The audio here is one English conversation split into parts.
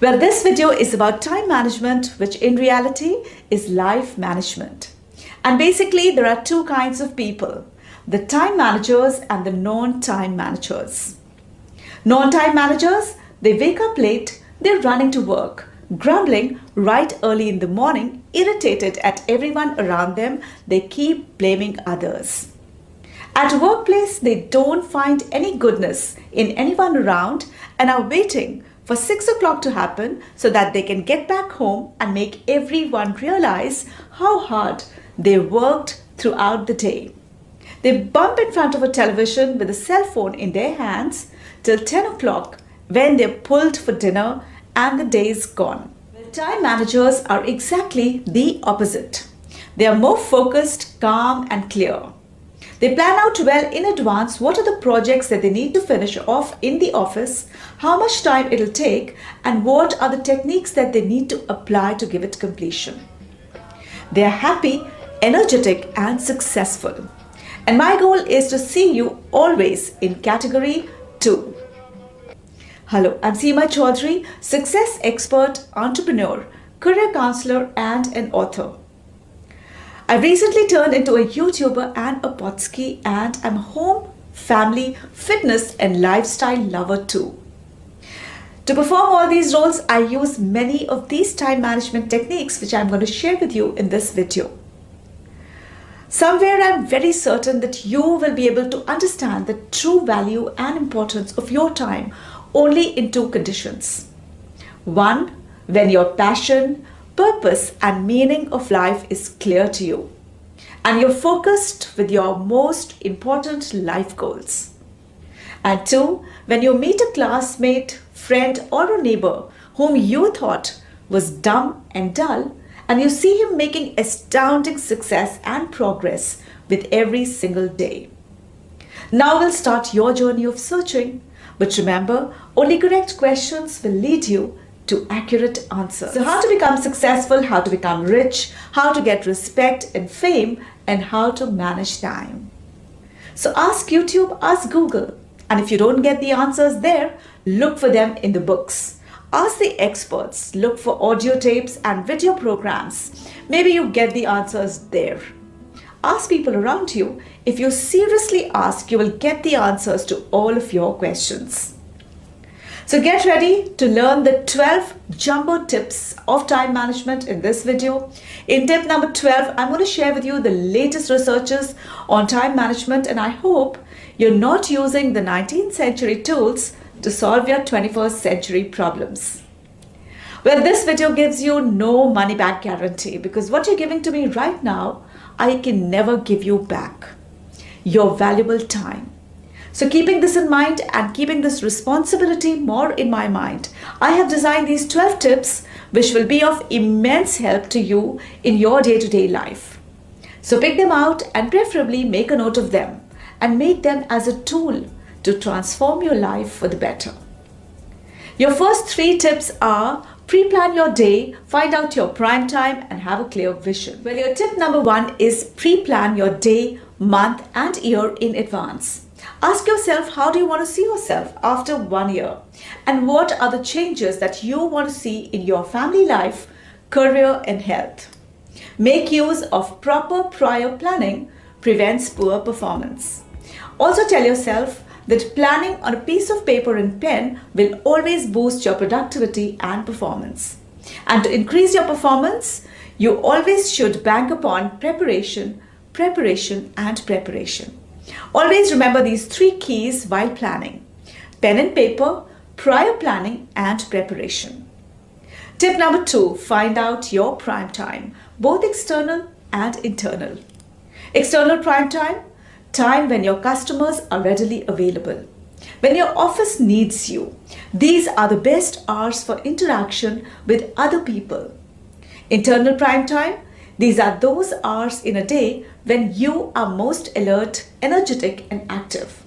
Well, this video is about time management, which in reality is life management. And basically, there are two kinds of people, the time managers and the non-time managers. Non-time managers, they wake up late, they're running to work, grumbling right early in the morning, irritated at everyone around them, they keep blaming others. At workplace, they don't find any goodness in anyone around and are waiting for 6 o'clock to happen so that they can get back home and make everyone realize how hard they worked throughout the day. They bump in front of a television with a cell phone in their hands till 10 o'clock when they're pulled for dinner and the day is gone. Time managers are exactly the opposite. They are more focused, calm and clear. They plan out well in advance what are the projects that they need to finish off in the office, how much time it'll take, and what are the techniques that they need to apply to give it completion. They are happy, energetic, and successful. And my goal is to see you always in category 2. Hello, I'm Seema Choudhri, success expert, entrepreneur, career counselor, and an author. I recently turned into a YouTuber and a potski, and I'm a home, family, fitness and lifestyle lover too. To perform all these roles, I use many of these time management techniques which I'm going to share with you in this video. Somewhere I'm very certain that you will be able to understand the true value and importance of your time only in two conditions. One, when your passion, purpose and meaning of life is clear to you and you're focused with your most important life goals. And two, when you meet a classmate, friend or a neighbor whom you thought was dumb and dull and you see him making astounding success and progress with every single day. Now we'll start your journey of searching, but remember, only correct questions will lead you to accurate answers. So how to become successful, how to become rich, how to get respect and fame, and how to manage time. So ask YouTube, ask Google. And if you don't get the answers there, look for them in the books. Ask the experts, look for audio tapes and video programs. Maybe you get the answers there. Ask people around you. If you seriously ask, you will get the answers to all of your questions. So get ready to learn the 12 jumbo tips of time management in this video. In tip number 12, I'm going to share with you the latest researches on time management, and I hope you're not using the 19th century tools to solve your 21st century problems. Well, this video gives you no money back guarantee because what you're giving to me right now, I can never give you back. Your valuable time. So keeping this in mind and keeping this responsibility more in my mind, I have designed these 12 tips which will be of immense help to you in your day-to-day life. So pick them out and preferably make a note of them and make them as a tool to transform your life for the better. Your first 3 tips are pre-plan your day, find out your prime time and have a clear vision. Well, your tip number 1 is pre-plan your day, month and year in advance. Ask yourself, how do you want to see yourself after 1 year? And what are the changes that you want to see in your family life, career and health? Make use of proper prior planning prevents poor performance. Also tell yourself that planning on a piece of paper and pen will always boost your productivity and performance. And to increase your performance, you always should bank upon preparation, preparation and preparation. Always remember these 3 keys while planning: pen and paper, prior planning and preparation. Tip number 2, find out your prime time, both external and internal. External prime time, time when your customers are readily available, when your office needs you. These are the best hours for interaction with other people. Internal prime time, these are those hours in a day when you are most alert, energetic and active.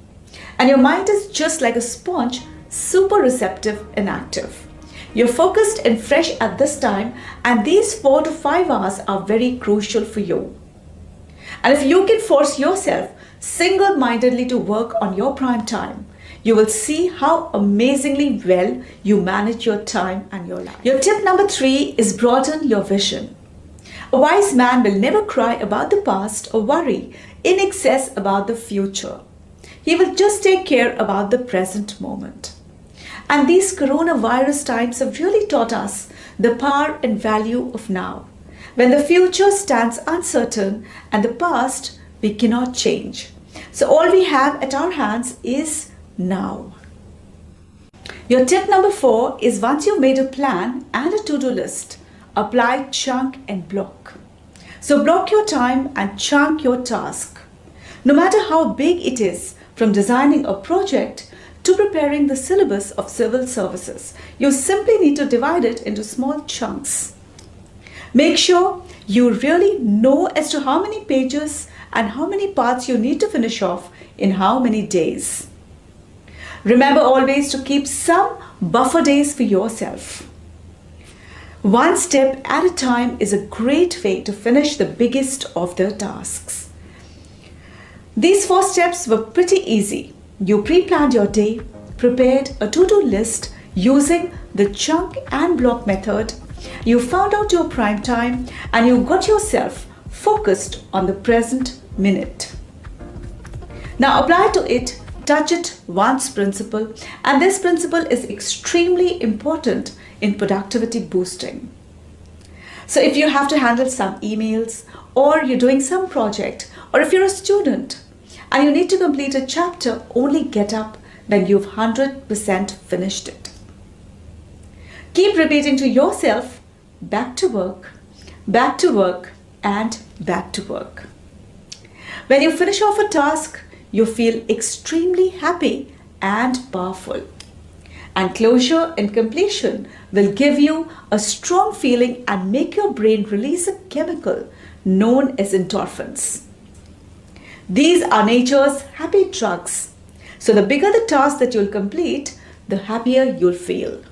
And your mind is just like a sponge, super receptive and active. You're focused and fresh at this time, and these 4 to 5 hours are very crucial for you. And if you can force yourself single-mindedly to work on your prime time, you will see how amazingly well you manage your time and your life. Your tip number 3 is broaden your vision. A wise man will never cry about the past or worry in excess about the future. He will just take care about the present moment. And these coronavirus times have really taught us the power and value of now, when the future stands uncertain and the past we cannot change. So all we have at our hands is now. Your tip number 4 is, once you've made a plan and a to-do list, apply chunk and block. So block your time and chunk your task. No matter how big it is, from designing a project to preparing the syllabus of civil services, you simply need to divide it into small chunks. Make sure you really know as to how many pages and how many parts you need to finish off in how many days. Remember always to keep some buffer days for yourself. One step at a time is a great way to finish the biggest of the tasks. These 4 steps were pretty easy. You pre-planned your day, prepared a to-do list using the chunk and block method, you found out your prime time, and you got yourself focused on the present minute. Now apply to it touch it once principle, and this principle is extremely important in productivity boosting. So if you have to handle some emails, or you're doing some project, or if you're a student and you need to complete a chapter, only get up when you've 100% finished it. Keep repeating to yourself, back to work, and back to work. When you finish off a task, you feel extremely happy and powerful. And closure and completion will give you a strong feeling and make your brain release a chemical known as endorphins. These are nature's happy drugs. So the bigger the task that you'll complete, the happier you'll feel.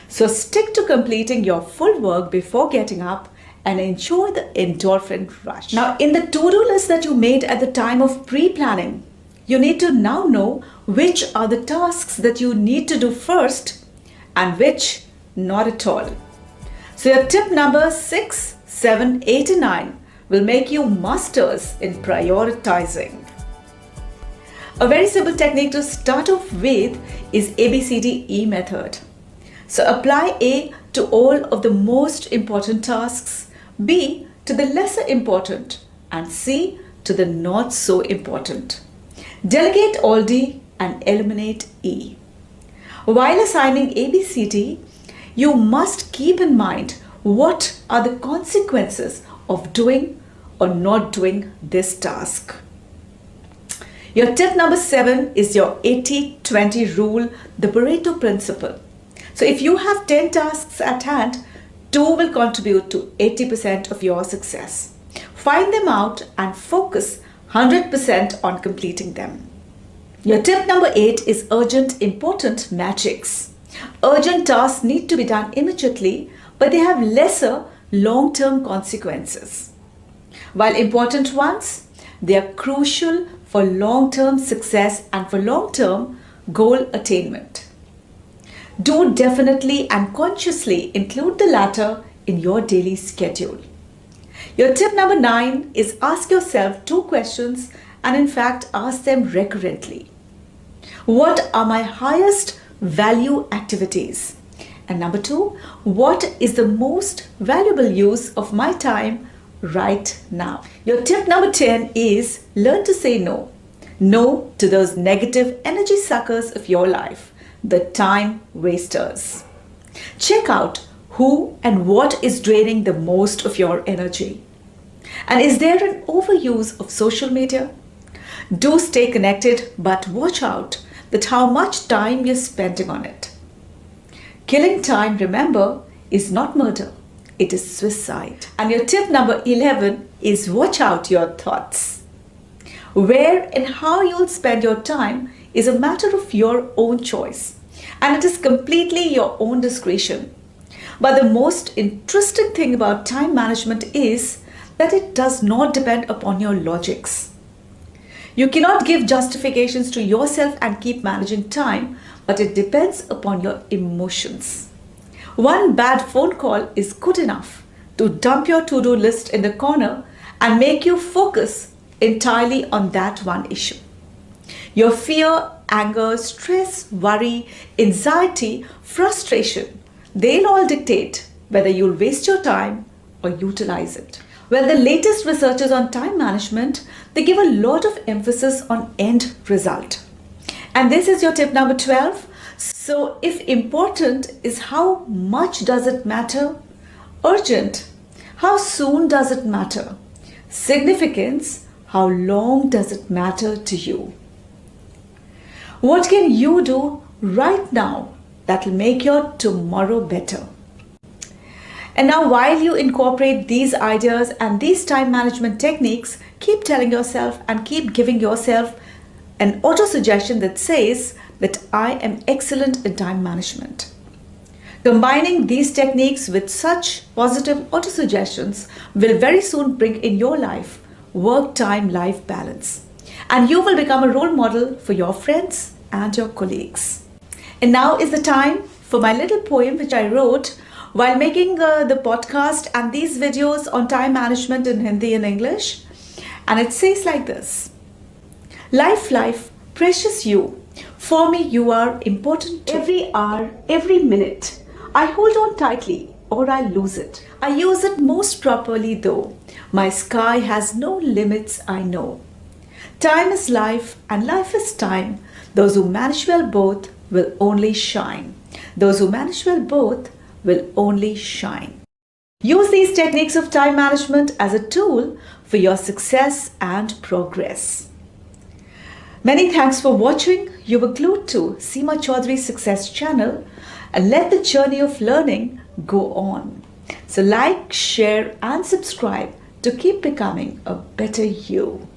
So stick to completing your full work before getting up and enjoy the endorphin rush. Now, in the to-do list that you made at the time of pre-planning, you need to now know which are the tasks that you need to do first and which not at all. So your tip number 6, 7, 8 and 9 will make you masters in prioritizing. A very simple technique to start off with is ABCDE method. So apply A to all of the most important tasks, B to the lesser important, and C to the not so important. Delegate all D and eliminate E. While assigning ABCD, you must keep in mind what are the consequences of doing or not doing this task. Your tip number 7 is your 80-20 rule, the Pareto principle. So if you have 10 tasks at hand, 2 will contribute to 80% of your success. Find them out and focus 100% on completing them. Your tip number 8 is urgent, important magics. Urgent tasks need to be done immediately, but they have lesser long-term consequences. While important ones, they are crucial for long-term success and for long-term goal attainment. Do definitely and consciously include the latter in your daily schedule. Your tip number 9 is ask yourself 2 questions, and in fact ask them recurrently. What are my highest value activities? And number 2, what is the most valuable use of my time right now? Your tip number 10 is learn to say no. No to those negative energy suckers of your life, the time wasters. Check out who and what is draining the most of your energy. And is there an overuse of social media? Do stay connected, but watch out that how much time you're spending on it. Killing time, remember, is not murder. It is suicide. And your tip number 11 is watch out your thoughts. Where and how you'll spend your time is a matter of your own choice, and it is completely your own discretion. But the most interesting thing about time management is that it does not depend upon your logics. You cannot give justifications to yourself and keep managing time, but it depends upon your emotions. One bad phone call is good enough to dump your to-do list in the corner and make you focus entirely on that one issue. Your fear, anger, stress, worry, anxiety, frustration, they'll all dictate whether you'll waste your time or utilize it. Well, the latest researchers on time management, they give a lot of emphasis on end result. And this is your tip number 12. So if important is how much does it matter? Urgent, how soon does it matter? Significance, how long does it matter to you? What can you do right now that will make your tomorrow better? And now while you incorporate these ideas and these time management techniques, keep telling yourself and keep giving yourself an auto-suggestion that says that I am excellent in time management. Combining these techniques with such positive auto-suggestions will very soon bring in your life work-time-life balance. And you will become a role model for your friends and your colleagues. And now is the time for my little poem which I wrote while making the podcast and these videos on time management in Hindi and English. And it says like this. Life, precious you. For me, you are important too. Every hour, every minute, I hold on tightly or I lose it. I use it most properly though. My sky has no limits, I know. Time is life and life is time. Those who manage well both will only shine. Those who manage well both will only shine. Use these techniques of time management as a tool for your success and progress. Many thanks for watching. You were glued to Seema Choudhri's Success channel and let the journey of learning go on. So like, share and subscribe to keep becoming a better you.